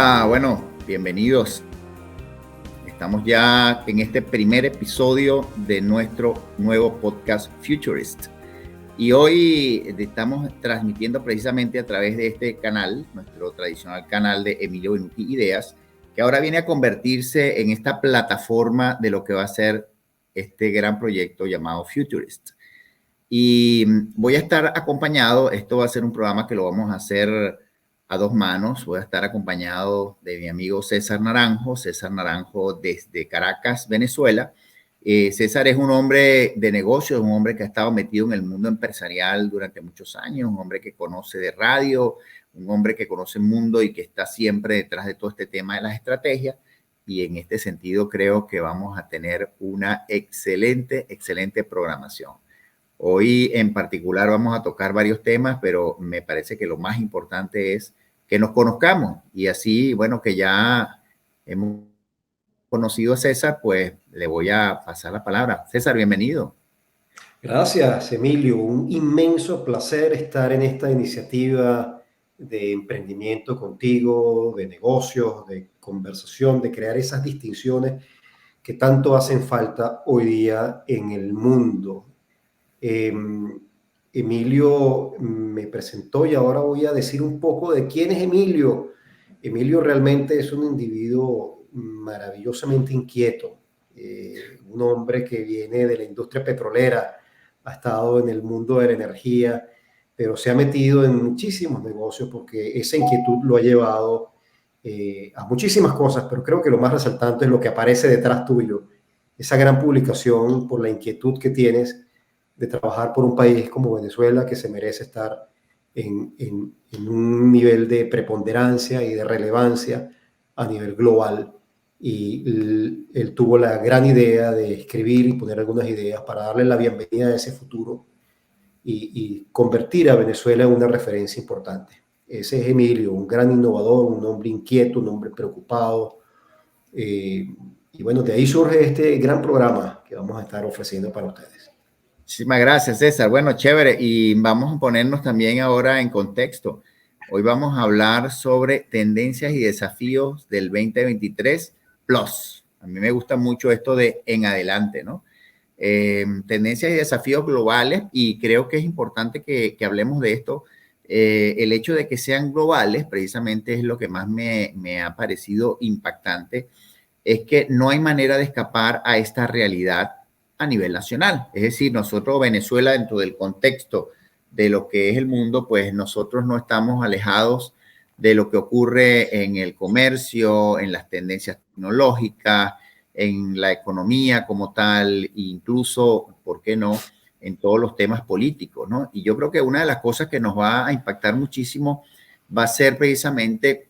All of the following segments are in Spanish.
Hola, bueno, bienvenidos. Estamos ya en este primer episodio de nuestro nuevo podcast Futurist. Y hoy estamos transmitiendo precisamente a través de este canal, nuestro tradicional canal de Emilio Benuti Ideas, que ahora viene a convertirse en esta plataforma de lo que va a ser este gran proyecto llamado Futurist. Y voy a estar acompañado, esto va a ser un programa que lo vamos a hacer a dos manos. Voy a estar acompañado de mi amigo César Naranjo desde Caracas, Venezuela. César es un hombre de negocios, un hombre que ha estado metido en el mundo empresarial durante muchos años, un hombre que conoce de radio, un hombre que conoce el mundo y que está siempre detrás de todo este tema de las estrategias. Y en este sentido creo que vamos a tener una excelente programación. Hoy en particular vamos a tocar varios temas, pero me parece que lo más importante es que nos conozcamos y así, bueno, que ya hemos conocido a César, pues le voy a pasar la palabra. César, bienvenido. Gracias, Emilio. Un inmenso placer estar en esta iniciativa de emprendimiento contigo, de negocios, de conversación, de crear esas distinciones que tanto hacen falta hoy día en el mundo. Emilio me presentó y ahora voy a decir un poco de quién es Emilio. Emilio realmente es un individuo maravillosamente inquieto, un hombre que viene de la industria petrolera, ha estado en el mundo de la energía, pero se ha metido en muchísimos negocios porque esa inquietud lo ha llevado a muchísimas cosas, pero creo que lo más resaltante es lo que aparece detrás tuyo, esa gran publicación por la inquietud que tienes de trabajar por un país como Venezuela, que se merece estar en un nivel de preponderancia y de relevancia a nivel global. Y él tuvo la gran idea de escribir y poner algunas ideas para darle la bienvenida a ese futuro y convertir a Venezuela en una referencia importante. Ese es Emilio, un gran innovador, un hombre inquieto, un hombre preocupado. Y bueno, de ahí surge este gran programa que vamos a estar ofreciendo para ustedes. Muchísimas gracias, César. Bueno, chévere. Y vamos a ponernos también ahora en contexto. Hoy vamos a hablar sobre tendencias y desafíos del 2023 Plus. A mí me gusta mucho esto de en adelante, ¿no? Tendencias y desafíos globales, y creo que es importante que hablemos de esto. El hecho de que sean globales precisamente es lo que más me ha parecido impactante, es que no hay manera de escapar a esta realidad a nivel nacional. Es decir, nosotros, Venezuela, dentro del contexto de lo que es el mundo, pues nosotros no estamos alejados de lo que ocurre en el comercio, en las tendencias tecnológicas, en la economía como tal, incluso, ¿por qué no?, en todos los temas políticos, ¿no? Y yo creo que una de las cosas que nos va a impactar muchísimo va a ser precisamente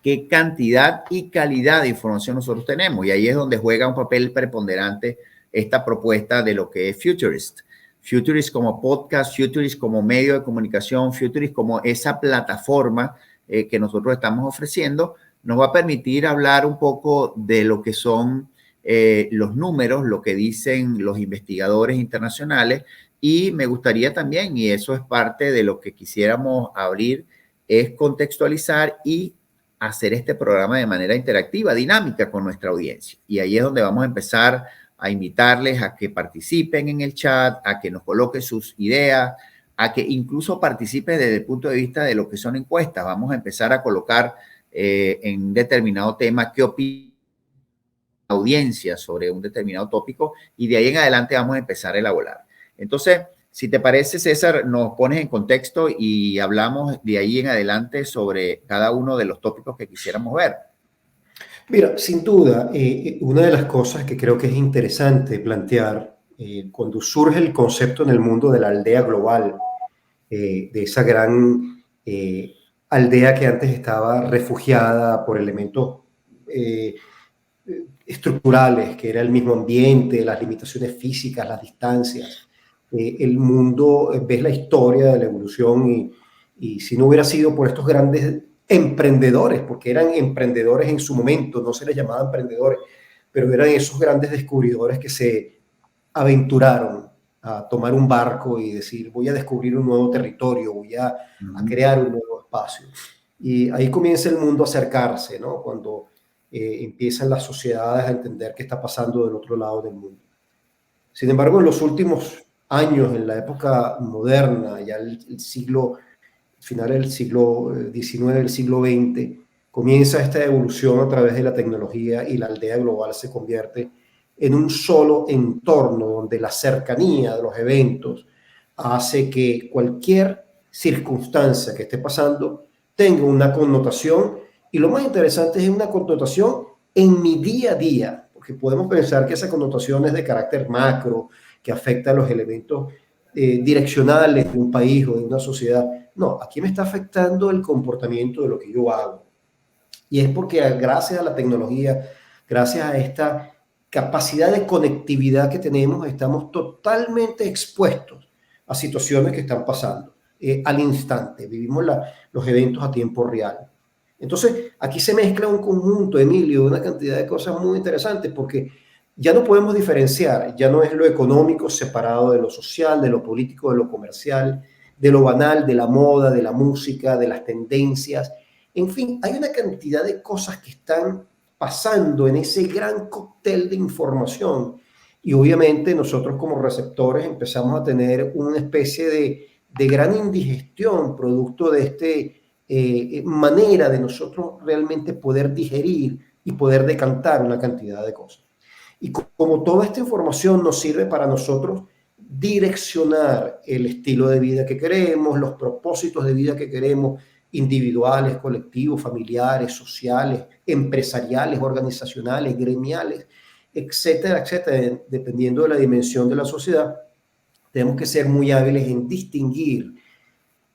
qué cantidad y calidad de información nosotros tenemos. Y ahí es donde juega un papel preponderante esta propuesta de lo que es Futurist. Futurist como podcast, Futurist como medio de comunicación, Futurist como esa plataforma que nosotros estamos ofreciendo, nos va a permitir hablar un poco de lo que son los números, lo que dicen los investigadores internacionales, y me gustaría también, y eso es parte de lo que quisiéramos abrir, es contextualizar y hacer este programa de manera interactiva, dinámica con nuestra audiencia. Y ahí es donde vamos a empezar a invitarles a que participen en el chat, a que nos coloquen sus ideas, a que incluso participen desde el punto de vista de lo que son encuestas. Vamos a empezar a colocar en un determinado tema qué opina la audiencia sobre un determinado tópico, y de ahí en adelante vamos a empezar a elaborar. Entonces, si te parece, César, nos pones en contexto y hablamos de ahí en adelante sobre cada uno de los tópicos que quisiéramos ver. Mira, sin duda, una de las cosas que creo que es interesante plantear cuando surge el concepto en el mundo de la aldea global, de esa gran aldea que antes estaba refugiada por elementos eh, estructurales, que era el mismo ambiente, las limitaciones físicas, las distancias. El mundo, ves la historia de la evolución y si no hubiera sido por estos grandes emprendedores, porque eran emprendedores en su momento, no se les llamaba emprendedores, pero eran esos grandes descubridores que se aventuraron a tomar un barco y decir, voy a descubrir un nuevo territorio, voy a crear un nuevo espacio. Y ahí comienza el mundo a acercarse, ¿no? Cuando empiezan las sociedades a entender qué está pasando del otro lado del mundo. Sin embargo, en los últimos años, en la época moderna, ya el siglo, final del siglo XIX, el siglo XX, comienza esta evolución a través de la tecnología y la aldea global se convierte en un solo entorno donde la cercanía de los eventos hace que cualquier circunstancia que esté pasando tenga una connotación, y lo más interesante es una connotación en mi día a día, porque podemos pensar que esa connotación es de carácter macro, que afecta a los elementos direccionales de un país o de una sociedad. No, aquí me está afectando el comportamiento de lo que yo hago. Y es porque gracias a la tecnología, gracias a esta capacidad de conectividad que tenemos, estamos totalmente expuestos a situaciones que están pasando al instante. Vivimos los eventos a tiempo real. Entonces, aquí se mezcla un conjunto, Emilio, de una cantidad de cosas muy interesantes, porque ya no podemos diferenciar, ya no es lo económico separado de lo social, de lo político, de lo comercial, de lo banal, de la moda, de la música, de las tendencias. En fin, hay una cantidad de cosas que están pasando en ese gran cóctel de información, y obviamente nosotros como receptores empezamos a tener una especie de gran indigestión producto de manera de nosotros realmente poder digerir y poder decantar una cantidad de cosas. Y como toda esta información nos sirve para nosotros direccionar el estilo de vida que queremos, los propósitos de vida que queremos, individuales, colectivos, familiares, sociales, empresariales, organizacionales, gremiales, etcétera, etcétera, dependiendo de la dimensión de la sociedad, tenemos que ser muy hábiles en distinguir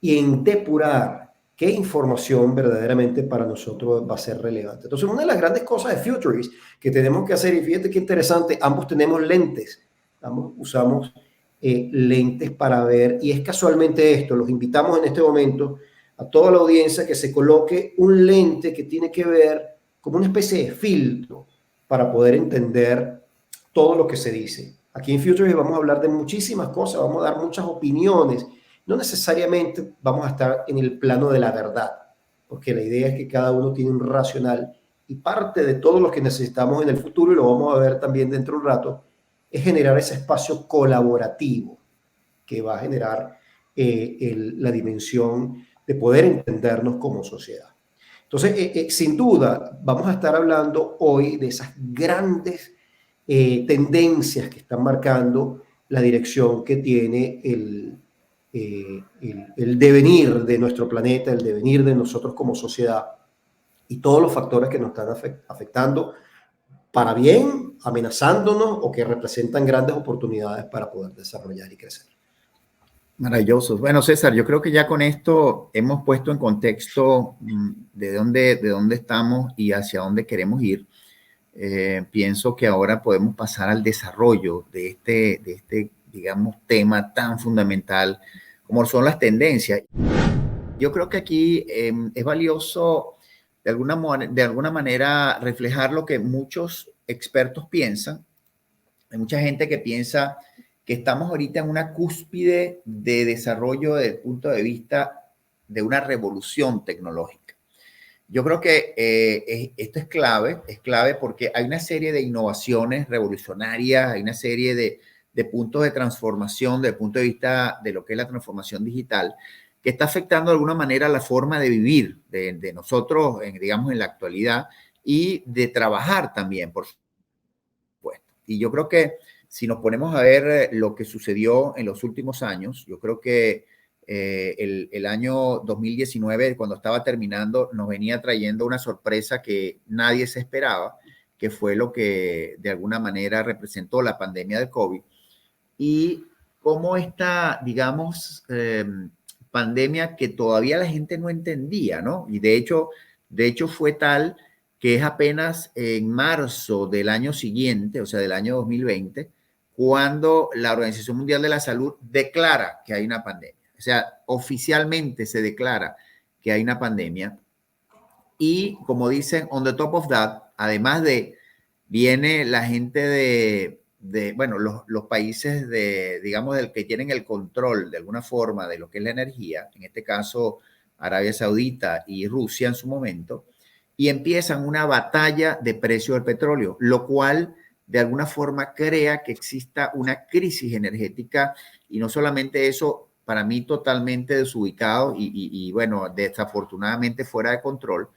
y en depurar qué información verdaderamente para nosotros va a ser relevante. Entonces, una de las grandes cosas de Futurist que tenemos que hacer, y fíjate qué interesante, ambos tenemos lentes, ambos usamos lentes para ver, y es casualmente esto, los invitamos en este momento a toda la audiencia que se coloque un lente que tiene que ver como una especie de filtro para poder entender todo lo que se dice. Aquí en Futurist vamos a hablar de muchísimas cosas, vamos a dar muchas opiniones, no necesariamente vamos a estar en el plano de la verdad, porque la idea es que cada uno tiene un racional, y parte de todo lo que necesitamos en el futuro, y lo vamos a ver también dentro de un rato, es generar ese espacio colaborativo que va a generar la dimensión de poder entendernos como sociedad. Entonces, sin duda, vamos a estar hablando hoy de esas grandes tendencias que están marcando la dirección que tiene el devenir de nuestro planeta, el devenir de nosotros como sociedad, y todos los factores que nos están afectando para bien, amenazándonos, o que representan grandes oportunidades para poder desarrollar y crecer. Maravilloso. Bueno, César, yo creo que ya con esto hemos puesto en contexto de dónde estamos y hacia dónde queremos ir. Pienso que ahora podemos pasar al desarrollo de este, digamos, tema tan fundamental como son las tendencias. Yo creo que aquí es valioso de alguna manera reflejar lo que muchos expertos piensan. Hay mucha gente que piensa que estamos ahorita en una cúspide de desarrollo desde el punto de vista de una revolución tecnológica. Yo creo que esto es clave porque hay una serie de innovaciones revolucionarias, hay una serie de puntos de transformación desde el punto de vista de lo que es la transformación digital, que está afectando de alguna manera la forma de vivir de nosotros, digamos, en la actualidad, y de trabajar también, por supuesto. Y yo creo que si nos ponemos a ver lo que sucedió en los últimos años, yo creo que el año 2019, cuando estaba terminando, nos venía trayendo una sorpresa que nadie se esperaba, que fue lo que de alguna manera representó la pandemia del COVID. Y cómo esta, digamos, pandemia que todavía la gente no entendía, ¿no? Y de hecho fue tal que es apenas en marzo del año siguiente, o sea, del año 2020, cuando la Organización Mundial de la Salud declara que hay una pandemia. O sea, oficialmente se declara que hay una pandemia. Y como dicen, on the top of that, además de, viene la gente bueno, los países digamos, del que tienen el control de alguna forma de lo que es la energía, en este caso Arabia Saudita y Rusia en su momento, y empiezan una batalla de precio del petróleo, lo cual de alguna forma crea que exista una crisis energética, y no solamente eso, para mí totalmente desubicado y bueno, desafortunadamente fuera de control,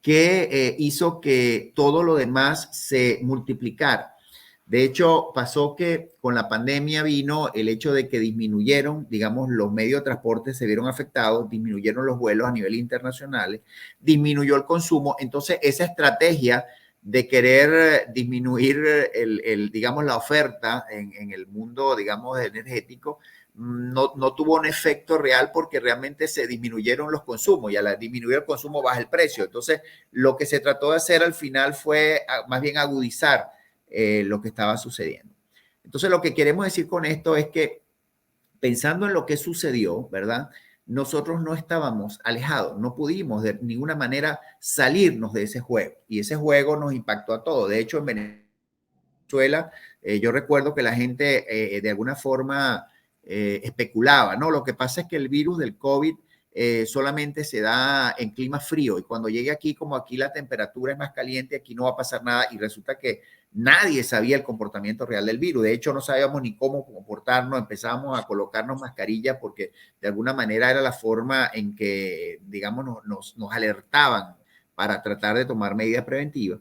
que hizo que todo lo demás se multiplicara. De hecho, pasó que con la pandemia vino el hecho de que disminuyeron, digamos, los medios de transporte se vieron afectados, disminuyeron los vuelos a nivel internacional, disminuyó el consumo. Entonces, esa estrategia de querer disminuir digamos, la oferta en el mundo, digamos, energético, no tuvo un efecto real porque realmente se disminuyeron los consumos y al disminuir el consumo baja el precio. Entonces, lo que se trató de hacer al final fue más bien agudizar lo que estaba sucediendo. Entonces, lo que queremos decir con esto es que pensando en lo que sucedió, ¿verdad? Nosotros no estábamos alejados, no pudimos de ninguna manera salirnos de ese juego y ese juego nos impactó a todos. De hecho, en Venezuela, yo recuerdo que la gente de alguna forma especulaba, ¿no? Lo que pasa es que el virus del COVID solamente se da en clima frío y cuando llegue aquí, como aquí la temperatura es más caliente, aquí no va a pasar nada y resulta que nadie sabía el comportamiento real del virus. De hecho, no sabíamos ni cómo comportarnos, empezamos a colocarnos mascarillas porque de alguna manera era la forma en que, digamos, nos alertaban para tratar de tomar medidas preventivas,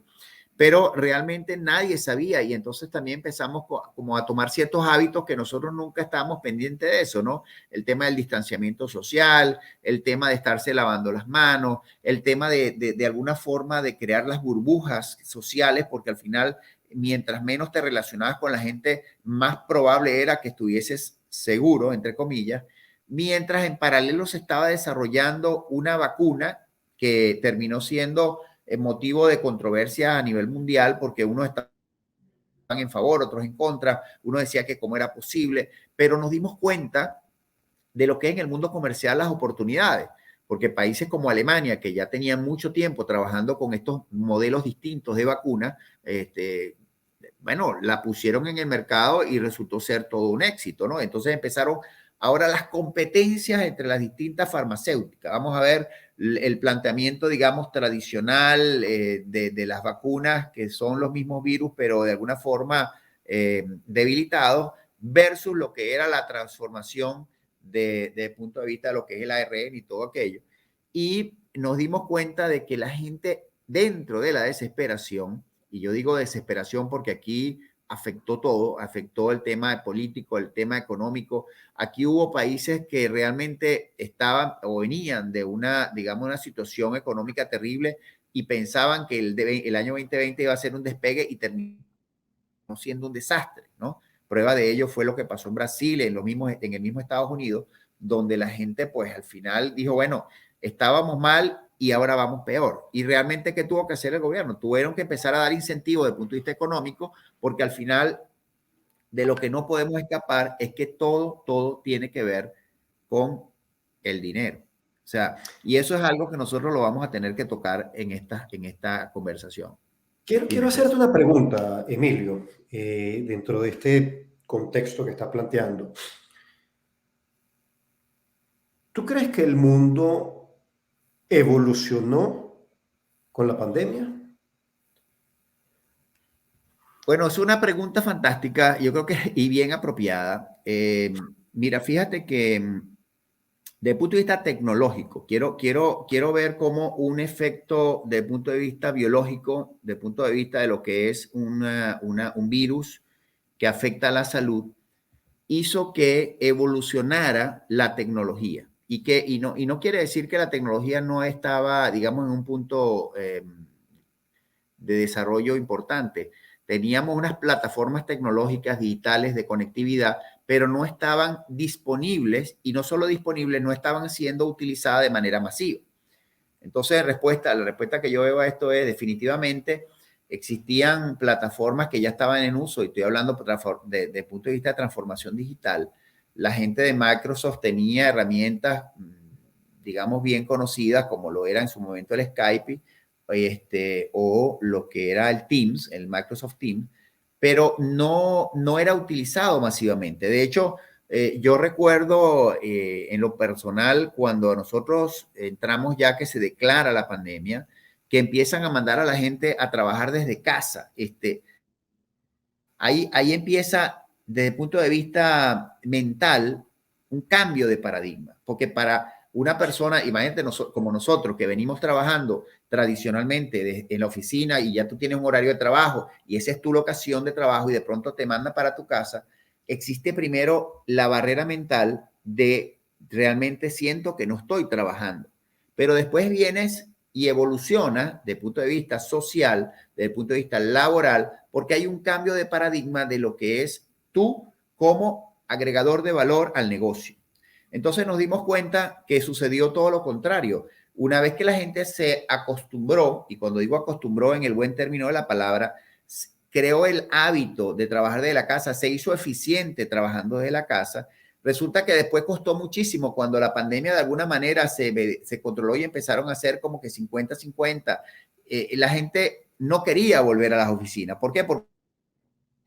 pero realmente nadie sabía y entonces también empezamos como a tomar ciertos hábitos que nosotros nunca estábamos pendientes de eso, ¿no? El tema del distanciamiento social, el tema de estarse lavando las manos, el tema de alguna forma de crear las burbujas sociales, porque al final, mientras menos te relacionabas con la gente, más probable era que estuvieses seguro, entre comillas, mientras en paralelo se estaba desarrollando una vacuna que terminó siendo motivo de controversia a nivel mundial porque unos estaban en favor, otros en contra, uno decía que cómo era posible, pero nos dimos cuenta de lo que es en el mundo comercial las oportunidades, porque países como Alemania, que ya tenían mucho tiempo trabajando con estos modelos distintos de vacuna, bueno, la pusieron en el mercado y resultó ser todo un éxito, ¿no? Entonces empezaron ahora las competencias entre las distintas farmacéuticas. Vamos a ver el planteamiento, digamos, tradicional de las vacunas, que son los mismos virus, pero de alguna forma debilitados, versus lo que era la transformación de punto de vista de lo que es el ARN y todo aquello. Y nos dimos cuenta de que la gente dentro de la desesperación, y yo digo desesperación porque aquí afectó todo, afectó el tema político, el tema económico. Aquí hubo países que realmente estaban o venían de una, digamos, una situación económica terrible y pensaban que el año 2020 iba a ser un despegue y terminó siendo un desastre, ¿no? Prueba de ello fue lo que pasó en Brasil, en el mismo Estados Unidos, donde la gente pues al final dijo, bueno, estábamos mal y ahora vamos peor. Y realmente, ¿qué tuvo que hacer el gobierno? Tuvieron que empezar a dar incentivos desde el punto de vista económico, porque al final de lo que no podemos escapar es que todo tiene que ver con el dinero. O sea, y eso es algo que nosotros lo vamos a tener que tocar en esta conversación. Quiero hacerte una pregunta, Emilio, dentro de este contexto que está planteando. ¿Tú crees que el mundo evolucionó con la pandemia? Bueno, es una pregunta fantástica, yo creo que y bien apropiada. Mira, fíjate que desde el punto de vista tecnológico, quiero ver cómo un efecto desde el punto de vista biológico, desde el punto de vista de lo que es un virus que afecta a la salud, hizo que evolucionara la tecnología. Y no quiere decir que la tecnología no estaba, digamos, en un punto de desarrollo importante. Teníamos unas plataformas tecnológicas digitales de conectividad, pero no estaban disponibles y no solo disponibles, no estaban siendo utilizadas de manera masiva. Entonces, la respuesta que yo veo a esto es definitivamente existían plataformas que ya estaban en uso y estoy hablando desde el punto de vista de transformación digital. La gente de Microsoft tenía herramientas, digamos, bien conocidas como lo era en su momento el Skype, o lo que era el Teams, el Microsoft Teams, pero no era utilizado masivamente. De hecho, Yo recuerdo en lo personal, cuando nosotros entramos ya que se declara la pandemia, que empiezan a mandar a la gente a trabajar desde casa. Ahí empieza, desde el punto de vista mental, un cambio de paradigma, porque para una persona, imagínate como nosotros que venimos trabajando tradicionalmente en la oficina y ya tú tienes un horario de trabajo y esa es tu locación de trabajo y de pronto te mandan para tu casa, existe primero la barrera mental de realmente siento que no estoy trabajando, pero después vienes y evoluciona desde el punto de vista social, desde el punto de vista laboral, porque hay un cambio de paradigma de lo que es tú como agregador de valor al negocio. Entonces nos dimos cuenta que sucedió todo lo contrario. Una vez que la gente se acostumbró, y cuando digo acostumbró en el buen término de la palabra, creó el hábito de trabajar desde la casa, se hizo eficiente trabajando desde la casa, resulta que después costó muchísimo cuando la pandemia de alguna manera se controló y empezaron a hacer como que 50-50. La gente no quería volver a las oficinas. ¿Por qué? Porque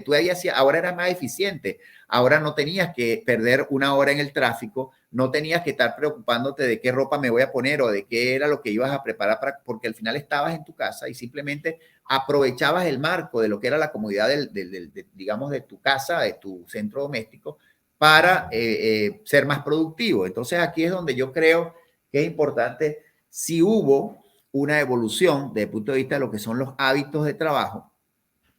tú ahí hacías, ahora era más eficiente, ahora no tenías que perder una hora en el tráfico, no tenías que estar preocupándote de qué ropa me voy a poner o de qué era lo que ibas a preparar, porque al final estabas en tu casa y simplemente aprovechabas el marco de lo que era la comodidad digamos, de tu casa, de tu centro doméstico, para ser más productivo. Entonces aquí es donde yo creo que es importante, si hubo una evolución desde el punto de vista de lo que son los hábitos de trabajo,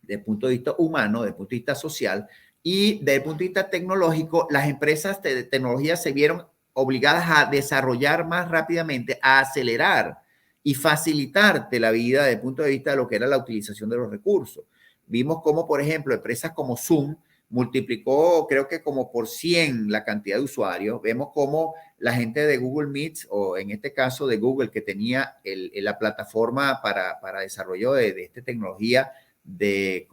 desde el punto de vista humano, desde el punto de vista social y desde el punto de vista tecnológico, las empresas de tecnología se vieron obligadas a desarrollar más rápidamente, a acelerar y facilitarte la vida desde el punto de vista de lo que era la utilización de los recursos. Vimos cómo, por ejemplo, empresas como Zoom multiplicó, creo que como por 100 la cantidad de usuarios. Vemos cómo la gente de Google Meets, o en este caso de Google, que tenía la plataforma para desarrollo de esta tecnología, de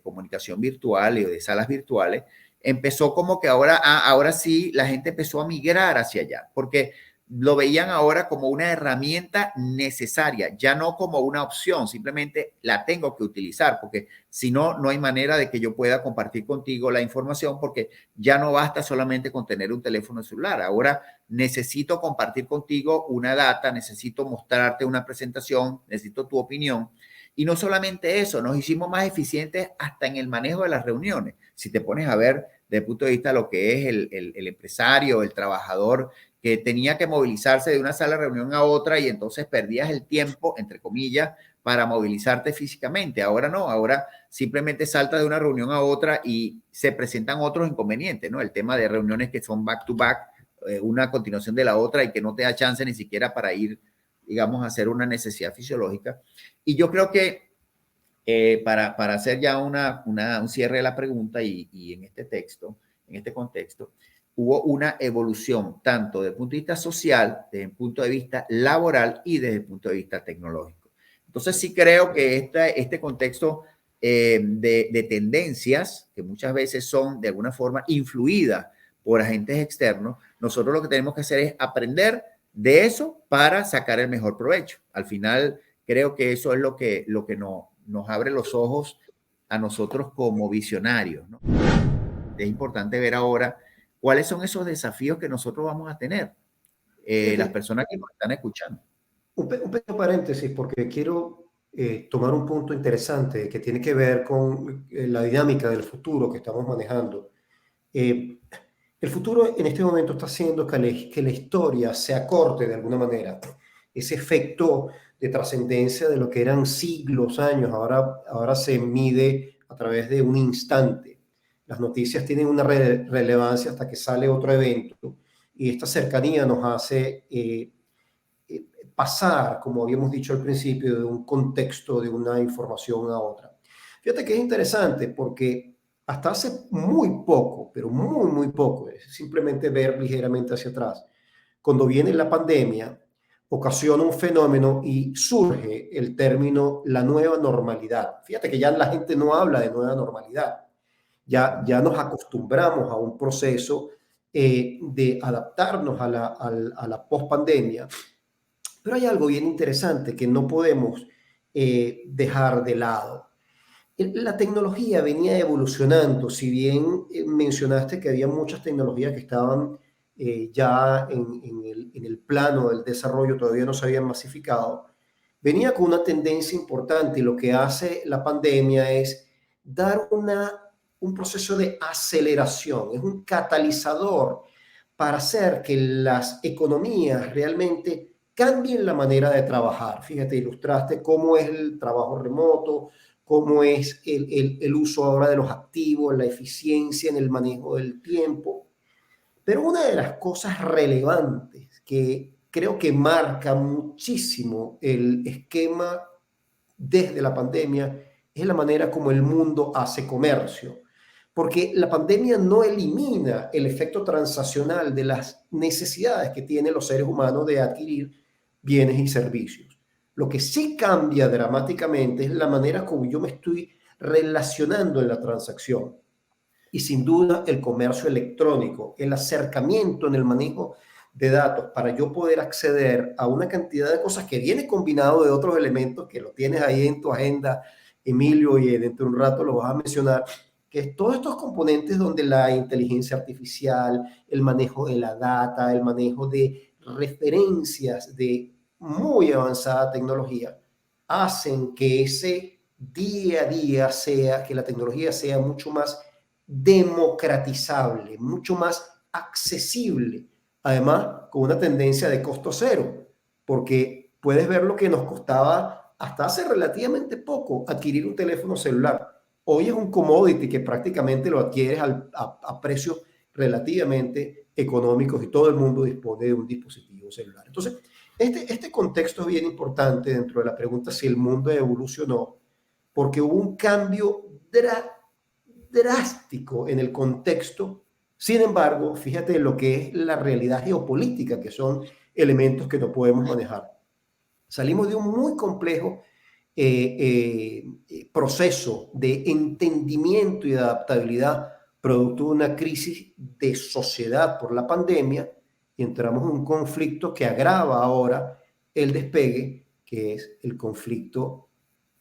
comunicación virtual y de salas virtuales, empezó como que ahora sí la gente empezó a migrar hacia allá, porque lo veían ahora como una herramienta necesaria, ya no como una opción, simplemente la tengo que utilizar, porque si no, no hay manera de que yo pueda compartir contigo la información, porque ya no basta solamente con tener un teléfono celular, ahora necesito compartir contigo una data, necesito mostrarte una presentación, necesito tu opinión. Y no solamente eso, nos hicimos más eficientes hasta en el manejo de las reuniones. Si te pones a ver desde el punto de vista de lo que es el empresario, el trabajador, que tenía que movilizarse de una sala de reunión a otra y entonces perdías el tiempo, entre comillas, para movilizarte físicamente. Ahora no, ahora simplemente saltas de una reunión a otra y se presentan otros inconvenientes, ¿no? El tema de reuniones que son back to back, una a continuación de la otra y que no te da chance ni siquiera para ir, digamos, a hacer una necesidad fisiológica. Y yo creo que para hacer ya un cierre de la pregunta y en este texto, en este contexto, hubo una evolución tanto desde el punto de vista social, desde el punto de vista laboral y desde el punto de vista tecnológico. Entonces sí creo que este contexto de tendencias, que muchas veces son de alguna forma influidas por agentes externos, nosotros lo que tenemos que hacer es aprender de eso para sacar el mejor provecho. Al final, creo que eso es lo que nos abre los ojos a nosotros como visionarios, ¿no? Es importante ver ahora cuáles son esos desafíos que nosotros vamos a tener, las personas que nos están escuchando. Un pequeño paréntesis, porque quiero tomar un punto interesante que tiene que ver con la dinámica del futuro que estamos manejando. El futuro en este momento está haciendo que la historia se acorte de alguna manera. Ese efecto de trascendencia de lo que eran siglos, años, ahora se mide a través de un instante. Las noticias tienen una relevancia hasta que sale otro evento y esta cercanía nos hace pasar, como habíamos dicho al principio, de un contexto de una información a otra. Fíjate que es interesante porque hasta hace muy poco, pero muy, muy poco, es simplemente ver ligeramente hacia atrás, cuando viene la pandemia, ocasiona un fenómeno y surge el término la nueva normalidad. Fíjate que ya la gente no habla de nueva normalidad, ya nos acostumbramos a un proceso de adaptarnos a la pospandemia. Pero hay algo bien interesante que no podemos dejar de lado. La tecnología venía evolucionando, si bien mencionaste que había muchas tecnologías que estaban ya en el plano del desarrollo, todavía no se habían masificado, venía con una tendencia importante y lo que hace la pandemia es dar un proceso de aceleración, es un catalizador para hacer que las economías realmente cambien la manera de trabajar. Fíjate, ilustraste cómo es el trabajo remoto, cómo es el uso ahora de los activos, la eficiencia en el manejo del tiempo. Pero una de las cosas relevantes que creo que marca muchísimo el esquema desde la pandemia es la manera como el mundo hace comercio. Porque la pandemia no elimina el efecto transaccional de las necesidades que tienen los seres humanos de adquirir bienes y servicios. Lo que sí cambia dramáticamente es la manera como yo me estoy relacionando en la transacción. Y sin duda el comercio electrónico, el acercamiento en el manejo de datos para yo poder acceder a una cantidad de cosas que viene combinado de otros elementos que lo tienes ahí en tu agenda, Emilio, y dentro de un rato lo vas a mencionar, que es todos estos componentes donde la inteligencia artificial, el manejo de la data, el manejo de referencias de muy avanzada tecnología, hacen que ese día a día sea, que la tecnología sea mucho más democratizable, mucho más accesible, además con una tendencia de costo cero, porque puedes ver lo que nos costaba hasta hace relativamente poco adquirir un teléfono celular. Hoy es un commodity que prácticamente lo adquieres a precios relativamente económicos y todo el mundo dispone de un dispositivo celular. Entonces, este contexto es bien importante dentro de la pregunta si el mundo evolucionó, porque hubo un cambio drástico en el contexto. Sin embargo, fíjate lo que es la realidad geopolítica, que son elementos que no podemos manejar. Salimos de un muy complejo proceso de entendimiento y de adaptabilidad producto de una crisis de sociedad por la pandemia y entramos en un conflicto que agrava ahora el despegue, que es el conflicto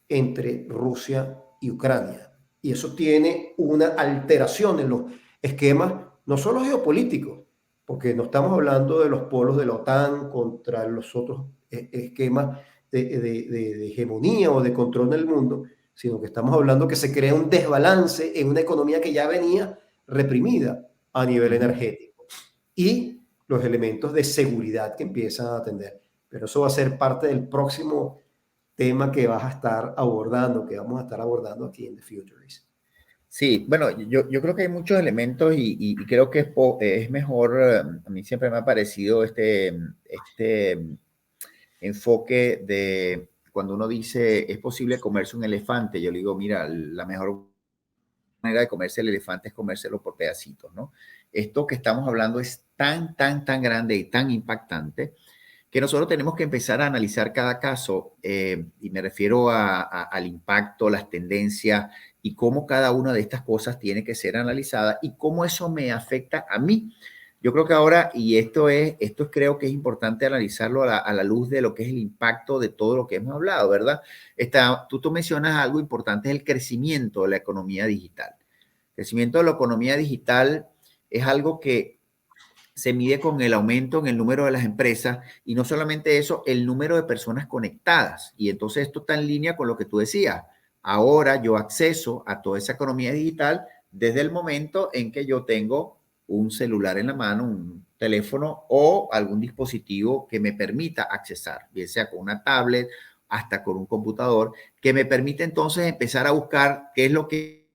entre Rusia y Ucrania. Y eso tiene una alteración en los esquemas, no solo geopolíticos, porque no estamos hablando de los polos de la OTAN contra los otros esquemas de hegemonía o de control del mundo, sino que estamos hablando que se crea un desbalance en una economía que ya venía reprimida a nivel energético y los elementos de seguridad que empiezan a atender. Pero eso va a ser parte del próximo tema que vas a estar abordando, que vamos a estar abordando aquí en The Futurist. Sí, bueno, yo creo que hay muchos elementos y creo que es mejor, a mí siempre me ha parecido este enfoque de cuando uno dice es posible comerse un elefante, yo le digo, mira, la mejor manera de comerse el elefante es comérselo por pedacitos, ¿no? Esto que estamos hablando es tan grande y tan impactante que nosotros tenemos que empezar a analizar cada caso, y me refiero al impacto, las tendencias y cómo cada una de estas cosas tiene que ser analizada y cómo eso me afecta a mí. Yo creo que ahora, y esto creo que es importante analizarlo a la luz de lo que es el impacto de todo lo que hemos hablado, ¿verdad? Tú mencionas algo importante, es el crecimiento de la economía digital. El crecimiento de la economía digital es algo que se mide con el aumento en el número de las empresas y no solamente eso, el número de personas conectadas. Y entonces esto está en línea con lo que tú decías. Ahora yo acceso a toda esa economía digital desde el momento en que yo tengo un celular en la mano, un teléfono o algún dispositivo que me permita accesar, bien sea con una tablet, hasta con un computador, que me permite entonces empezar a buscar qué es lo que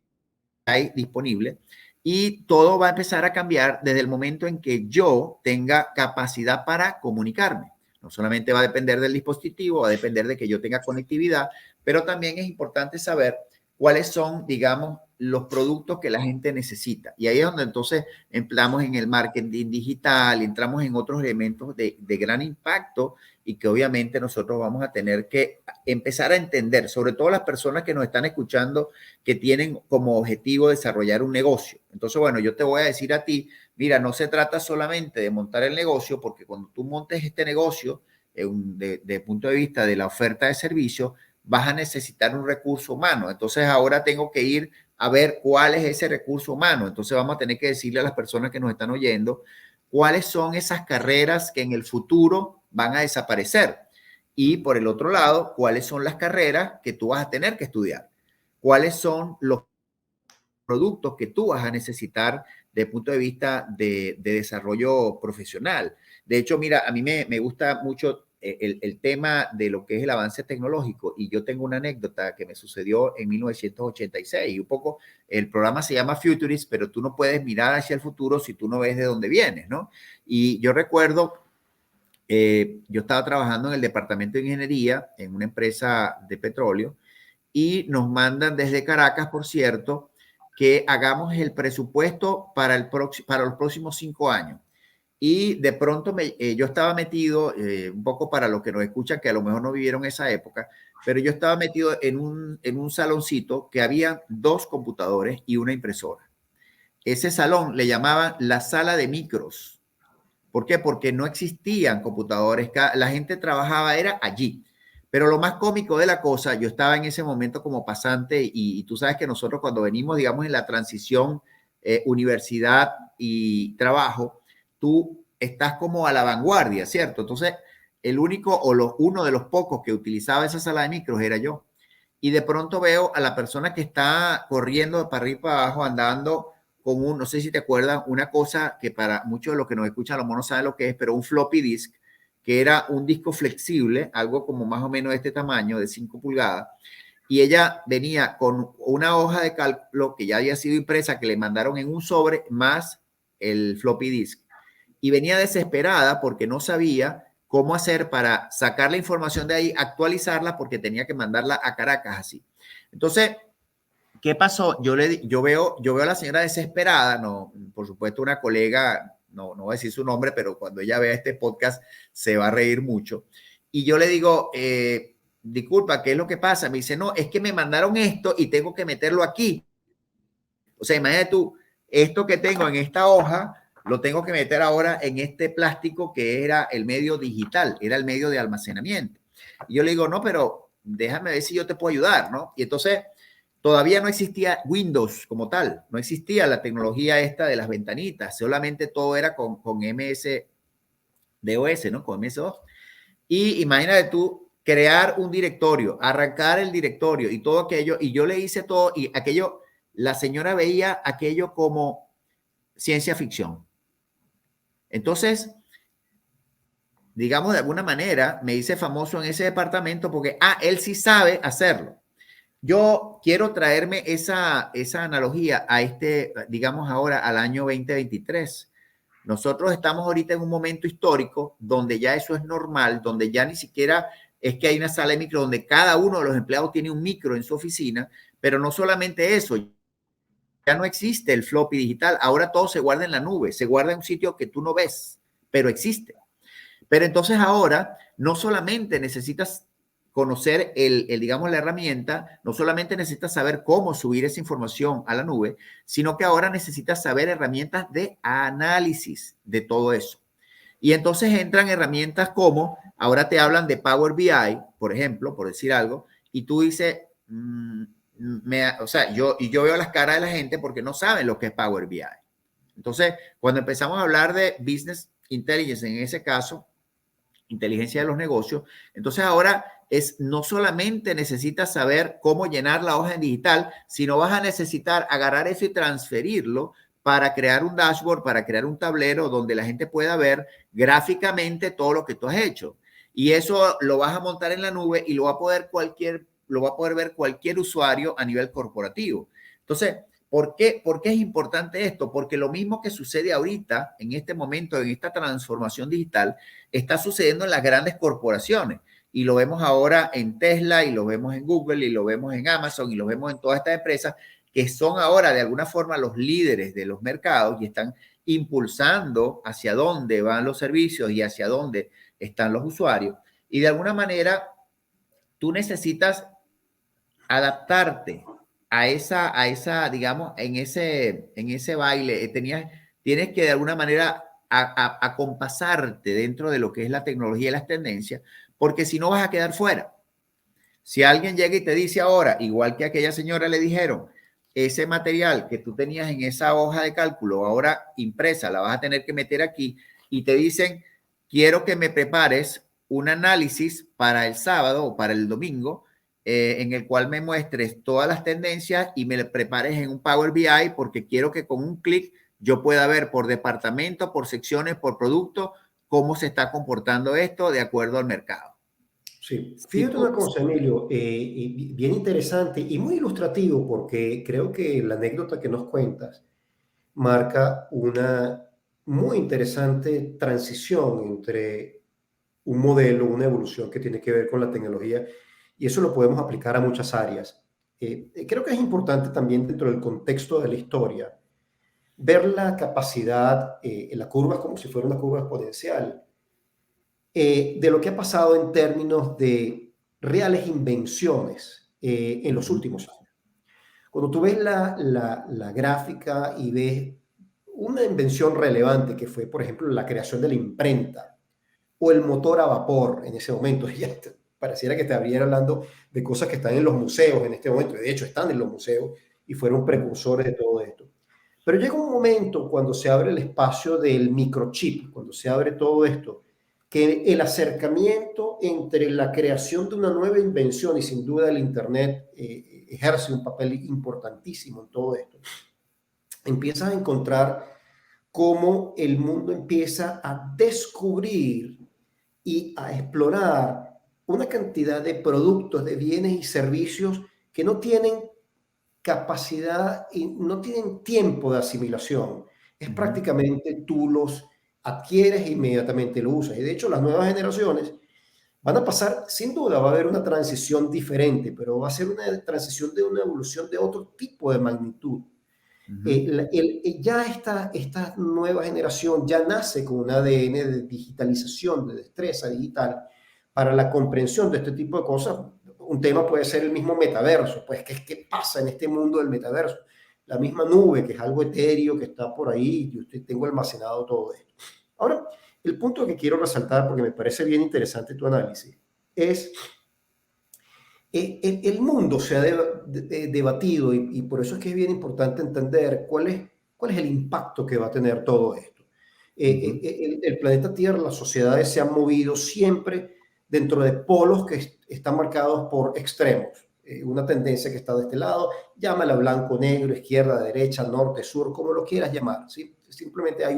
hay disponible y todo va a empezar a cambiar desde el momento en que yo tenga capacidad para comunicarme. No solamente va a depender del dispositivo, va a depender de que yo tenga conectividad, pero también es importante saber cuáles son, digamos, los productos que la gente necesita. Y ahí es donde entonces entramos en el marketing digital, entramos en otros elementos de gran impacto y que obviamente nosotros vamos a tener que empezar a entender, sobre todo las personas que nos están escuchando, que tienen como objetivo desarrollar un negocio. Entonces, bueno, yo te voy a decir a ti, mira, no se trata solamente de montar el negocio, porque cuando tú montes este negocio, de punto de vista de la oferta de servicio, vas a necesitar un recurso humano. Entonces ahora tengo que ir a ver cuál es ese recurso humano. Entonces vamos a tener que decirle a las personas que nos están oyendo cuáles son esas carreras que en el futuro van a desaparecer. Y por el otro lado, cuáles son las carreras que tú vas a tener que estudiar. Cuáles son los productos que tú vas a necesitar desde el punto de vista de desarrollo profesional. De hecho, mira, a mí me gusta mucho el tema de lo que es el avance tecnológico, y yo tengo una anécdota que me sucedió en 1986. Un poco, el programa se llama Futurist, pero tú no puedes mirar hacia el futuro si tú no ves de dónde vienes, ¿no? Y yo recuerdo, yo estaba trabajando en el departamento de ingeniería en una empresa de petróleo, y nos mandan desde Caracas, por cierto, que hagamos el presupuesto para los próximos 5 años. Y de pronto yo estaba metido, un poco para los que nos escuchan, que a lo mejor no vivieron esa época, pero yo estaba metido en un saloncito que había 2 computadores y una impresora. Ese salón le llamaban la sala de micros. ¿Por qué? Porque no existían computadores, la gente trabajaba, era allí. Pero lo más cómico de la cosa, yo estaba en ese momento como pasante, y tú sabes que nosotros cuando venimos, digamos, en la transición universidad y trabajo, tú estás como a la vanguardia, ¿cierto? Entonces, el único uno de los pocos que utilizaba esa sala de micros era yo. Y de pronto veo a la persona que está corriendo de para arriba y para abajo, andando con no sé si te acuerdas, una cosa que para muchos de los que nos escuchan a lo mejor no saben lo que es, pero un floppy disk, que era un disco flexible, algo como más o menos de este tamaño, de 5 pulgadas, y ella venía con una hoja de cálculo que ya había sido impresa, que le mandaron en un sobre, más el floppy disk. Y venía desesperada porque no sabía cómo hacer para sacar la información de ahí, actualizarla, porque tenía que mandarla a Caracas así. Entonces, ¿qué pasó? Yo veo a la señora desesperada, no, por supuesto una colega, no voy a decir su nombre, pero cuando ella vea este podcast se va a reír mucho. Y yo le digo, disculpa, ¿qué es lo que pasa? Me dice, no, es que me mandaron esto y tengo que meterlo aquí. O sea, imagínate tú, esto que tengo en esta hoja, lo tengo que meter ahora en este plástico que era el medio digital, era el medio de almacenamiento. Y yo le digo, no, pero déjame ver si yo te puedo ayudar, ¿no? Y entonces todavía no existía Windows como tal, no existía la tecnología esta de las ventanitas, solamente todo era con MS-DOS, ¿no? Con MS-DOS. Y imagínate tú crear un directorio, arrancar el directorio y todo aquello, y yo le hice todo, y aquello, la señora veía aquello como ciencia ficción. Entonces, digamos, de alguna manera me hice famoso en ese departamento porque, él sí sabe hacerlo. Yo quiero traerme esa analogía a digamos ahora al año 2023. Nosotros estamos ahorita en un momento histórico donde ya eso es normal, donde ya ni siquiera es que hay una sala de micro donde cada uno de los empleados tiene un micro en su oficina, pero no solamente eso, ya no existe el floppy digital, ahora todo se guarda en la nube, se guarda en un sitio que tú no ves, pero existe. Pero entonces ahora no solamente necesitas conocer digamos, la herramienta, no solamente necesitas saber cómo subir esa información a la nube, sino que ahora necesitas saber herramientas de análisis de todo eso. Y entonces entran herramientas como, ahora te hablan de Power BI, por ejemplo, por decir algo, y tú dices, o sea, yo veo las caras de la gente porque no saben lo que es Power BI. Entonces, cuando empezamos a hablar de Business Intelligence, en ese caso, inteligencia de los negocios, entonces ahora no solamente necesitas saber cómo llenar la hoja en digital, sino vas a necesitar agarrar eso y transferirlo para crear un dashboard, para crear un tablero donde la gente pueda ver gráficamente todo lo que tú has hecho. Y eso lo vas a montar en la nube y lo va a poder ver cualquier usuario a nivel corporativo. Entonces, ¿por qué es importante esto? Porque lo mismo que sucede ahorita, en este momento, en esta transformación digital, está sucediendo en las grandes corporaciones. Y lo vemos ahora en Tesla, y lo vemos en Google, y lo vemos en Amazon, y lo vemos en todas estas empresas que son ahora de alguna forma los líderes de los mercados y están impulsando hacia dónde van los servicios y hacia dónde están los usuarios. Y de alguna manera, tú necesitas adaptarte a esa, digamos, en ese baile. Tienes que de alguna manera acompasarte dentro de lo que es la tecnología y las tendencias, porque si no vas a quedar fuera. Si alguien llega y te dice ahora, igual que a aquella señora le dijeron, ese material que tú tenías en esa hoja de cálculo, ahora impresa, la vas a tener que meter aquí, y te dicen, quiero que me prepares un análisis para el sábado o para el domingo, en el cual me muestres todas las tendencias y me prepares en un Power BI, porque quiero que con un clic yo pueda ver por departamento, por secciones, por producto, cómo se está comportando esto de acuerdo al mercado. Sí, Si fíjate tú, una cosa, Emilio, bien interesante y muy ilustrativo porque creo que la anécdota que nos cuentas marca una muy interesante transición entre un modelo, una evolución que tiene que ver con la tecnología y eso lo podemos aplicar a muchas áreas. Creo que es importante también dentro del contexto de la historia ver la capacidad en la curva como si fuera una curva exponencial de lo que ha pasado en términos de reales invenciones en los últimos años. Cuando tú ves la gráfica y ves una invención relevante que fue, por ejemplo, la creación de la imprenta o el motor a vapor en ese momento, ya pareciera que te estaría hablando de cosas que están en los museos en este momento, de hecho están en los museos y fueron precursores de todo esto. Pero llega un momento cuando se abre el espacio del microchip, cuando se abre todo esto, que el acercamiento entre la creación de una nueva invención y sin duda el Internet ejerce un papel importantísimo en todo esto. Empiezas a encontrar cómo el mundo empieza a descubrir y a explorar una cantidad de productos, de bienes y servicios que no tienen capacidad y no tienen tiempo de asimilación. Es prácticamente tú los adquieres e inmediatamente lo usas. Y de hecho las nuevas generaciones van a pasar, sin duda va a haber una transición diferente, pero va a ser una transición de una evolución de otro tipo de magnitud. Ya esta nueva generación ya nace con un ADN de digitalización, de destreza digital para la comprensión de este tipo de cosas. Un tema puede ser el mismo metaverso, pues ¿qué pasa en este mundo del metaverso? La misma nube, que es algo etéreo, que está por ahí, y usted tengo almacenado todo esto. Ahora, el punto que quiero resaltar, porque me parece bien interesante tu análisis, es el mundo se ha debatido y por eso es que es bien importante entender cuál es el impacto que va a tener todo esto. El planeta Tierra, las sociedades se han movido siempre dentro de polos que están marcados por extremos. Una tendencia que está de este lado, llámala blanco, negro, izquierda, derecha, norte, sur, como lo quieras llamar. ¿Sí? Simplemente hay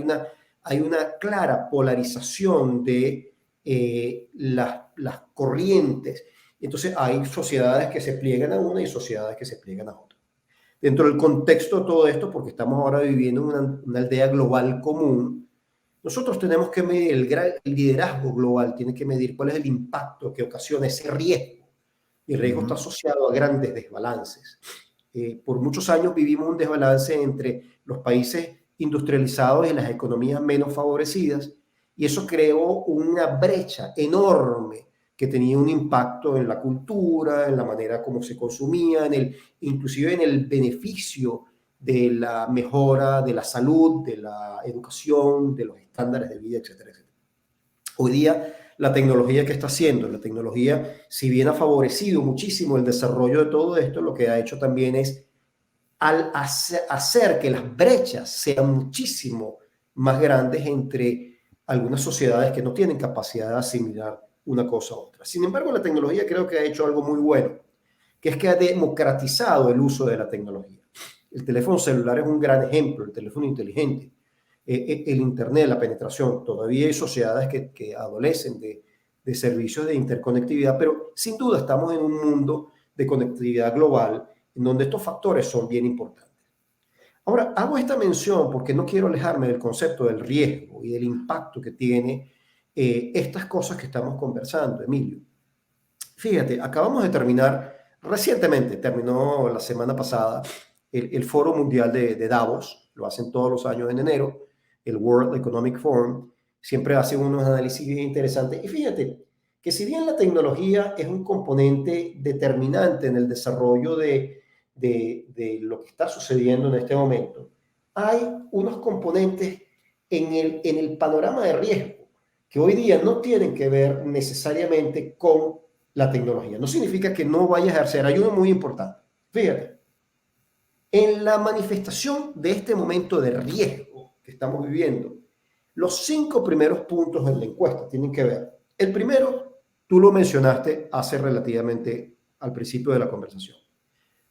una clara polarización de las corrientes. Entonces hay sociedades que se pliegan a una y sociedades que se pliegan a otra. Dentro del contexto de todo esto, porque estamos ahora viviendo una aldea global común, nosotros tenemos que medir el liderazgo global, tiene que medir cuál es el impacto que ocasiona ese riesgo. Y el riesgo está asociado a grandes desbalances. Por muchos años vivimos un desbalance entre los países industrializados y las economías menos favorecidas, y eso creó una brecha enorme que tenía un impacto en la cultura, en la manera como se consumía, inclusive en el beneficio de la mejora de la salud, de la educación, de los estándares de vida, etcétera, etcétera. Hoy día, la tecnología que está haciendo, la tecnología, si bien ha favorecido muchísimo el desarrollo de todo esto, lo que ha hecho también es al hacer que las brechas sean muchísimo más grandes entre algunas sociedades que no tienen capacidad de asimilar una cosa a otra. Sin embargo, la tecnología creo que ha hecho algo muy bueno, que es que ha democratizado el uso de la tecnología. El teléfono celular es un gran ejemplo, el teléfono inteligente, el Internet, la penetración. Todavía hay sociedades que adolecen de servicios de interconectividad, pero sin duda estamos en un mundo de conectividad global en donde estos factores son bien importantes. Ahora, hago esta mención porque no quiero alejarme del concepto del riesgo y del impacto que tiene estas cosas que estamos conversando, Emilio. Fíjate, acabamos de terminar, recientemente terminó la semana pasada, el Foro Mundial de Davos, lo hacen todos los años en enero, el World Economic Forum, siempre hacen unos análisis bien interesantes. Y fíjate que si bien la tecnología es un componente determinante en el desarrollo de lo que está sucediendo en este momento, hay unos componentes en el panorama de riesgo que hoy día no tienen que ver necesariamente con la tecnología. No significa que no vaya a ejercer. Hay uno muy importante. Fíjate, en la manifestación de este momento de riesgo que estamos viviendo, los 5 primeros puntos en la encuesta tienen que ver. El primero, tú lo mencionaste hace relativamente al principio de la conversación.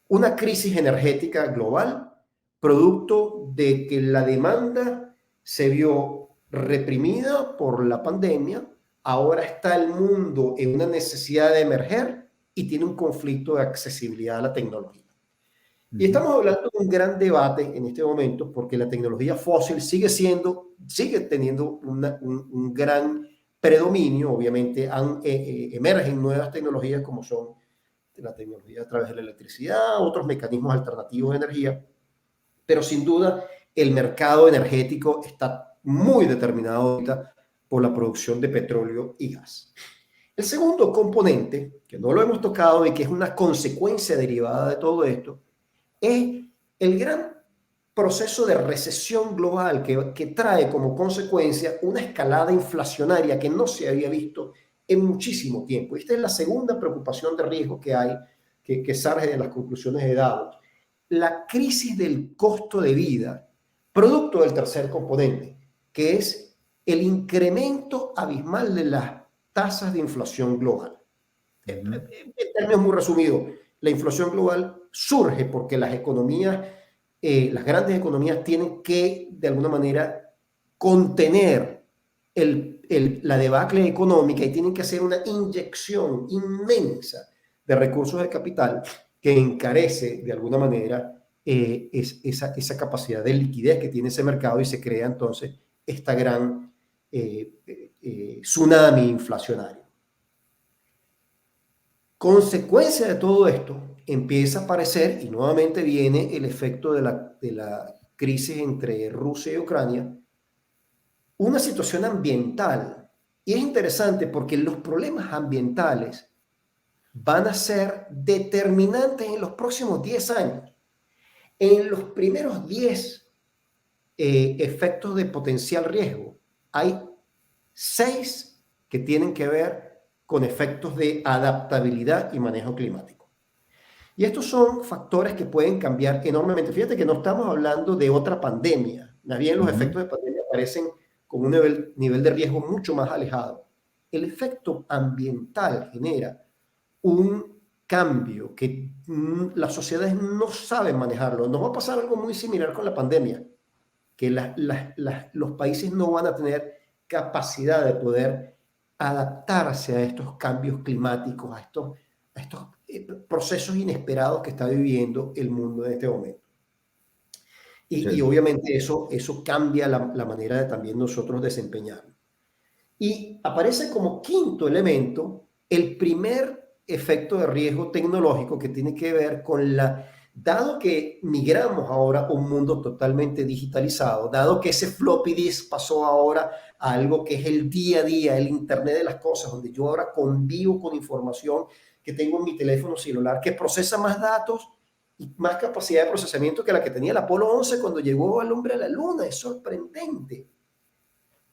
Una crisis energética global, producto de que la demanda se vio reprimida por la pandemia. Ahora está el mundo en una necesidad de emerger y tiene un conflicto de accesibilidad a la tecnología. Y estamos hablando de un gran debate en este momento porque la tecnología fósil sigue teniendo un gran predominio. Obviamente emergen nuevas tecnologías como son la tecnología a través de la electricidad, otros mecanismos alternativos de energía, pero sin duda el mercado energético está muy determinado ahorita por la producción de petróleo y gas. El segundo componente, que no lo hemos tocado y que es una consecuencia derivada de todo esto, es el gran proceso de recesión global que trae como consecuencia una escalada inflacionaria que no se había visto en muchísimo tiempo. Esta es la segunda preocupación de riesgo que hay, que surge de las conclusiones de Davos. La crisis del costo de vida, producto del tercer componente, que es el incremento abismal de las tasas de inflación global. En términos muy resumidos, la inflación global surge porque las economías, las grandes economías tienen que, de alguna manera, contener la debacle económica y tienen que hacer una inyección inmensa de recursos de capital que encarece, de alguna manera, esa capacidad de liquidez que tiene ese mercado y se crea entonces esta gran tsunami inflacionario. Consecuencia de todo esto, empieza a aparecer, y nuevamente viene el efecto de la crisis entre Rusia y Ucrania, una situación ambiental. Y es interesante porque los problemas ambientales van a ser determinantes en los próximos 10 años. En los primeros 10 efectos de potencial riesgo, hay 6 que tienen que ver con efectos de adaptabilidad y manejo climático. Y estos son factores que pueden cambiar enormemente. Fíjate que no estamos hablando de otra pandemia. Más bien los efectos de pandemia aparecen con un nivel de riesgo mucho más alejado. El efecto ambiental genera un cambio que las sociedades no saben manejarlo. Nos va a pasar algo muy similar con la pandemia, que los países no van a tener capacidad de poder adaptarse a estos cambios climáticos, a estos procesos inesperados que está viviendo el mundo en este momento. Y obviamente eso cambia la manera de también nosotros desempeñarnos. Y aparece como quinto elemento el primer efecto de riesgo tecnológico que tiene que ver con dado que migramos ahora a un mundo totalmente digitalizado, dado que ese floppy disk pasó ahora a algo que es el día a día, el Internet de las cosas, donde yo ahora convivo con información que tengo en mi teléfono celular, que procesa más datos y más capacidad de procesamiento que la que tenía el Apolo 11 cuando llegó al hombre a la luna. Es sorprendente.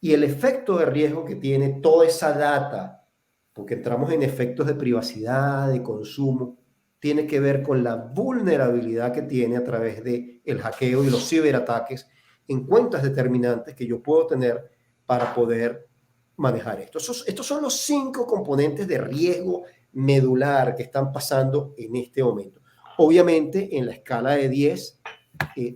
Y el efecto de riesgo que tiene toda esa data, porque entramos en efectos de privacidad, de consumo, tiene que ver con la vulnerabilidad que tiene a través del hackeo y los ciberataques en cuentas determinantes que yo puedo tener para poder manejar esto. Estos son los 5 componentes de riesgo medular que están pasando en este momento. Obviamente, en la escala de 10,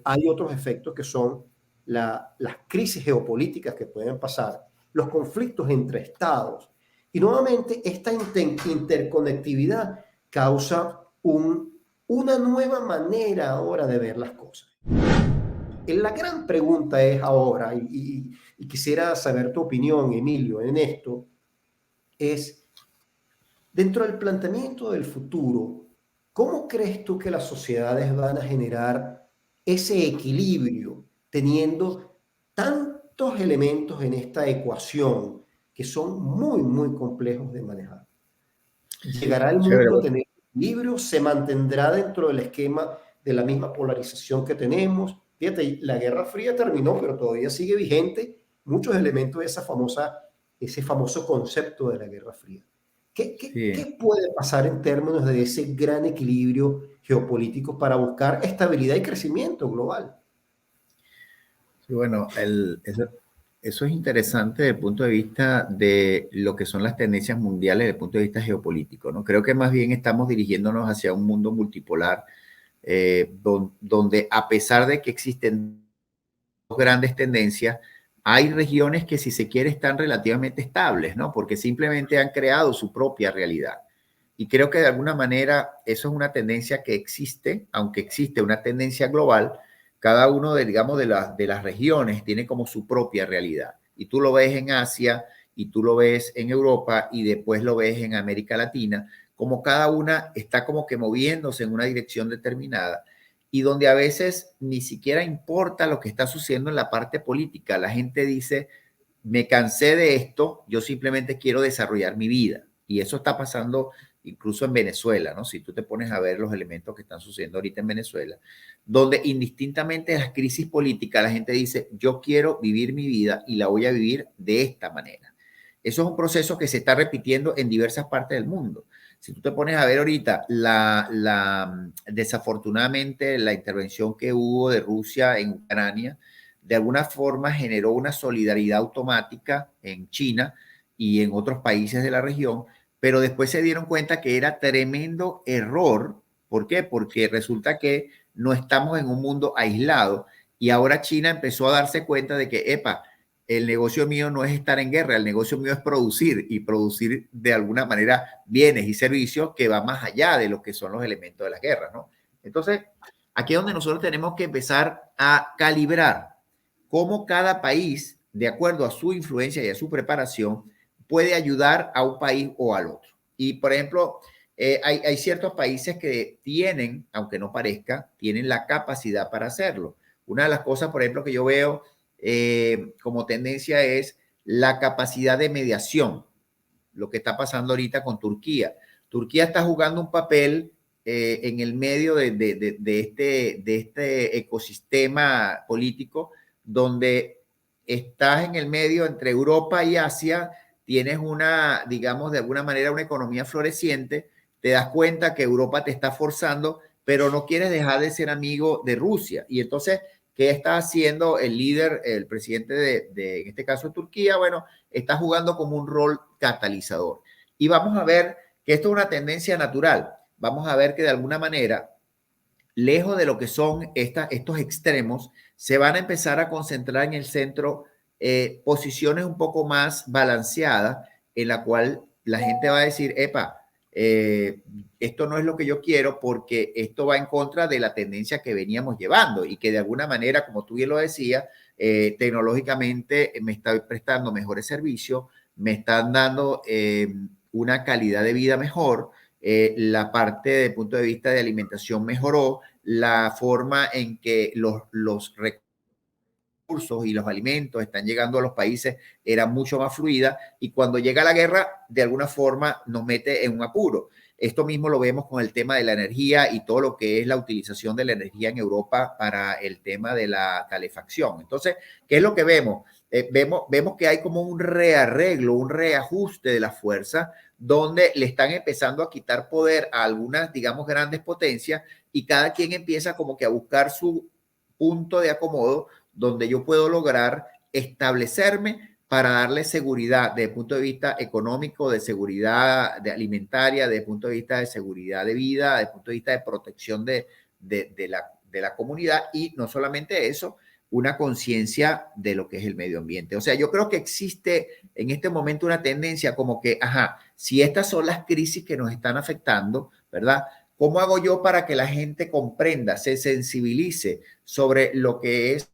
hay otros efectos que son las crisis geopolíticas que pueden pasar, los conflictos entre estados. Y nuevamente, esta interconectividad causa una nueva manera ahora de ver las cosas. La gran pregunta es ahora, y quisiera saber tu opinión, Emilio, en esto, es, dentro del planteamiento del futuro, ¿cómo crees tú que las sociedades van a generar ese equilibrio teniendo tantos elementos en esta ecuación que son muy, muy complejos de manejar? ¿Llegará el mundo a tener equilibrio? ¿Se mantendrá dentro del esquema de la misma polarización que tenemos? Fíjate, la Guerra Fría terminó, pero todavía sigue vigente muchos elementos de ese famoso concepto de la Guerra Fría. Sí. ¿Qué puede pasar en términos de ese gran equilibrio geopolítico para buscar estabilidad y crecimiento global? Sí, bueno, eso es interesante desde el punto de vista de lo que son las tendencias mundiales desde el punto de vista geopolítico, ¿no? Creo que más bien estamos dirigiéndonos hacia un mundo multipolar, donde a pesar de que existen grandes tendencias, hay regiones que si se quiere están relativamente estables, ¿no? Porque simplemente han creado su propia realidad. Y creo que de alguna manera eso es una tendencia que existe, aunque existe una tendencia global, cada uno de, digamos, de las regiones tiene como su propia realidad. Y tú lo ves en Asia y tú lo ves en Europa y después lo ves en América Latina, como cada una está como que moviéndose en una dirección determinada y donde a veces ni siquiera importa lo que está sucediendo en la parte política. La gente dice, me cansé de esto, yo simplemente quiero desarrollar mi vida. Y eso está pasando incluso en Venezuela, ¿no? Si tú te pones a ver los elementos que están sucediendo ahorita en Venezuela, donde indistintamente de las crisis políticas, la gente dice, yo quiero vivir mi vida y la voy a vivir de esta manera. Eso es un proceso que se está repitiendo en diversas partes del mundo. Si tú te pones a ver ahorita, desafortunadamente la intervención que hubo de Rusia en Ucrania, de alguna forma generó una solidaridad automática en China y en otros países de la región, pero después se dieron cuenta que era tremendo error. ¿Por qué? Porque resulta que no estamos en un mundo aislado y ahora China empezó a darse cuenta de que, epa, el negocio mío no es estar en guerra, el negocio mío es producir y producir de alguna manera bienes y servicios que va más allá de lo que son los elementos de la guerra, ¿no? Entonces, aquí es donde nosotros tenemos que empezar a calibrar cómo cada país, de acuerdo a su influencia y a su preparación, puede ayudar a un país o al otro. Y, por ejemplo, hay ciertos países que tienen, aunque no parezca, tienen la capacidad para hacerlo. Una de las cosas, por ejemplo, que yo veo como tendencia es la capacidad de mediación, lo que está pasando ahorita con Turquía. Turquía está jugando un papel en el medio de este ecosistema político donde estás en el medio entre Europa y Asia, tienes una, digamos, de alguna manera una economía floreciente, te das cuenta que Europa te está forzando, pero no quieres dejar de ser amigo de Rusia. Y entonces, ¿qué está haciendo el líder, el presidente en este caso Turquía? Bueno, está jugando como un rol catalizador. Y vamos a ver que esto es una tendencia natural. Vamos a ver que de alguna manera, lejos de lo que son estos extremos, se van a empezar a concentrar en el centro posiciones un poco más balanceadas en la cual la gente va a decir, epa, esto no es lo que yo quiero porque esto va en contra de la tendencia que veníamos llevando y que de alguna manera, como tú bien lo decías, tecnológicamente me está prestando mejores servicios, me están dando una calidad de vida mejor, la parte de punto de vista de alimentación mejoró, la forma en que los recursos y los alimentos están llegando a los países era mucho más fluida y cuando llega la guerra, de alguna forma nos mete en un apuro. Esto mismo lo vemos con el tema de la energía y todo lo que es la utilización de la energía en Europa para el tema de la calefacción. Entonces, ¿qué es lo que vemos? Vemos que hay como un rearreglo, un reajuste de las fuerzas, donde le están empezando a quitar poder a algunas, digamos, grandes potencias y cada quien empieza como que a buscar su punto de acomodo donde yo puedo lograr establecerme para darle seguridad desde el punto de vista económico, de seguridad de alimentaria, desde el punto de vista de seguridad de vida, desde el punto de vista de protección de la comunidad y no solamente eso, una conciencia de lo que es el medio ambiente. O sea, yo creo que existe en este momento una tendencia como que, ajá, si estas son las crisis que nos están afectando, ¿verdad? ¿Cómo hago yo para que la gente comprenda, se sensibilice sobre lo que es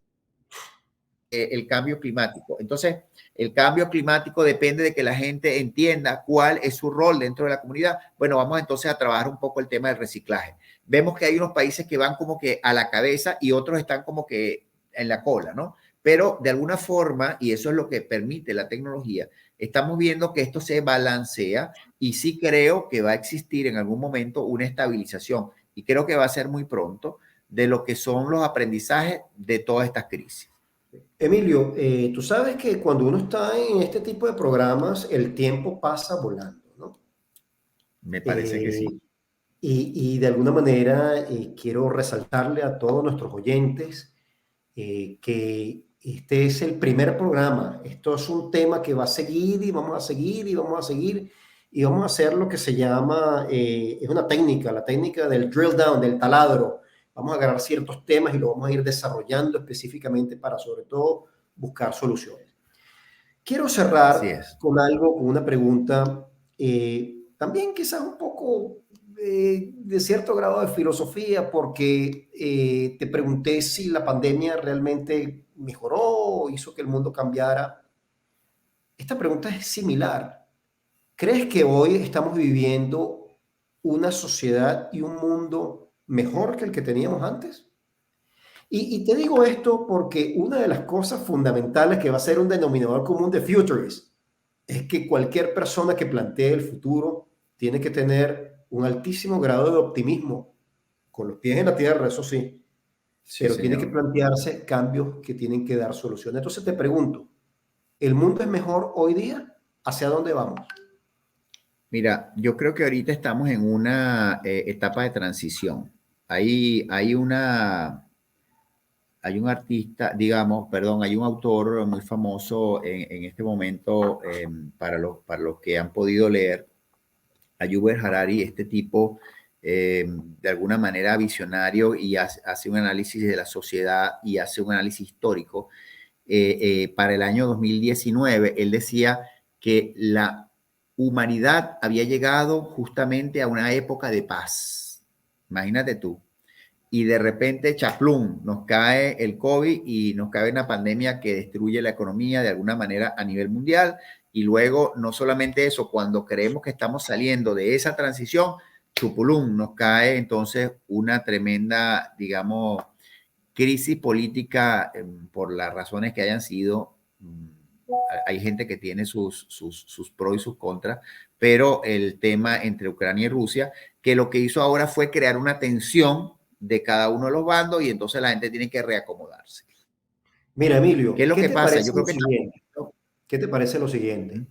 el cambio climático? Entonces, el cambio climático depende de que la gente entienda cuál es su rol dentro de la comunidad. Bueno, vamos entonces a trabajar un poco el tema del reciclaje. Vemos que hay unos países que van como que a la cabeza y otros están como que en la cola, ¿no? Pero de alguna forma, y eso es lo que permite la tecnología, estamos viendo que esto se balancea y sí creo que va a existir en algún momento una estabilización y creo que va a ser muy pronto de lo que son los aprendizajes de todas estas crisis. Emilio, tú sabes que cuando uno está en este tipo de programas, el tiempo pasa volando, ¿no? Me parece que sí. Y de alguna manera quiero resaltarle a todos nuestros oyentes que este es el primer programa. Esto es un tema que va a seguir y vamos a seguir y vamos a seguir y vamos a hacer lo que se llama, es una técnica, la técnica del drill down, del taladro. Vamos a agarrar ciertos temas y lo vamos a ir desarrollando específicamente para sobre todo buscar soluciones. Quiero Así cerrar es. con algo, con una pregunta, también quizás un poco de cierto grado de filosofía, porque te pregunté si la pandemia realmente mejoró, hizo que el mundo cambiara. Esta pregunta es similar. ¿Crees que hoy estamos viviendo una sociedad y un mundo mejor que el que teníamos antes? Y te digo esto porque una de las cosas fundamentales que va a ser un denominador común de Futurist es que cualquier persona que plantee el futuro tiene que tener un altísimo grado de optimismo, con los pies en la tierra, eso sí, Sí, pero tiene que señor. plantearse cambios que tienen que dar soluciones. Entonces te pregunto, ¿el mundo es mejor hoy día? ¿Hacia dónde vamos? Mira, yo creo que ahorita estamos en una etapa de transición. Hay hay un artista, digamos, perdón, hay un autor muy famoso en este momento para los que han podido leer, a Yuval Harari, este tipo de alguna manera visionario y hace un análisis de la sociedad y hace un análisis histórico. Para el año 2019, él decía que la humanidad había llegado justamente a una época de paz. Imagínate tú, y de repente, chaplum, nos cae el COVID y nos cae una pandemia que destruye la economía de alguna manera a nivel mundial. Y luego, no solamente eso, cuando creemos que estamos saliendo de esa transición, chupulum, nos cae entonces una tremenda, digamos, crisis política por las razones que hayan sido. Hay gente que tiene sus pros y sus contras, pero el tema entre Ucrania y Rusia, que lo que hizo ahora fue crear una tensión de cada uno de los bandos y entonces la gente tiene que reacomodarse. Mira, ¿Qué Emilio, es lo ¿qué que te pasa? parece Yo lo creo que siguiente? ¿Qué te parece lo siguiente?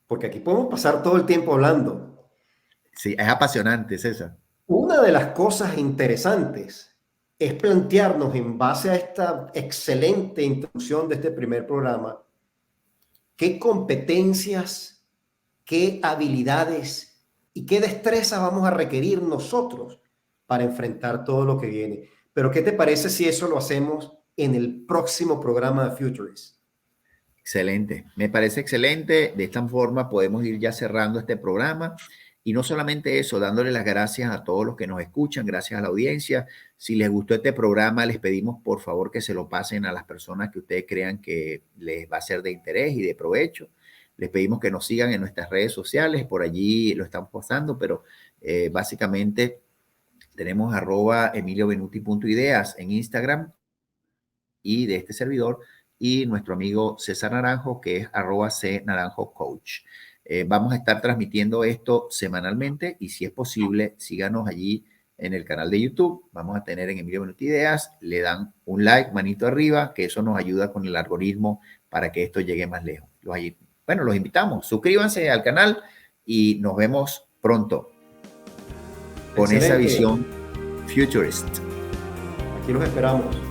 Porque aquí podemos pasar todo el tiempo hablando. sí, es apasionante, César. Una de las cosas interesantes es plantearnos en base a esta excelente introducción de este primer programa, qué competencias, qué habilidades y qué destrezas vamos a requerir nosotros para enfrentar todo lo que viene. Pero ¿qué te parece si eso lo hacemos en el próximo programa de Futurist? Excelente, me parece excelente. De esta forma podemos ir ya cerrando este programa y no solamente eso, dándole las gracias a todos los que nos escuchan, gracias a la audiencia. Si les gustó este programa, les pedimos por favor que se lo pasen a las personas que ustedes crean que les va a ser de interés y de provecho. Les pedimos que nos sigan en nuestras redes sociales, por allí lo estamos postando, pero básicamente tenemos @emiliobenuti.ideas en Instagram y de este servidor y nuestro amigo César Naranjo, que es @cnaranjocoach. Vamos a estar transmitiendo esto semanalmente y si es posible, síganos allí en el canal de YouTube. Vamos a tener en Emilio Benuti Ideas, le dan un like, manito arriba, que eso nos ayuda con el algoritmo para que esto llegue más lejos. Bueno, los invitamos, suscríbanse al canal y nos vemos pronto con esa Excelente. visión futurist. Aquí los esperamos.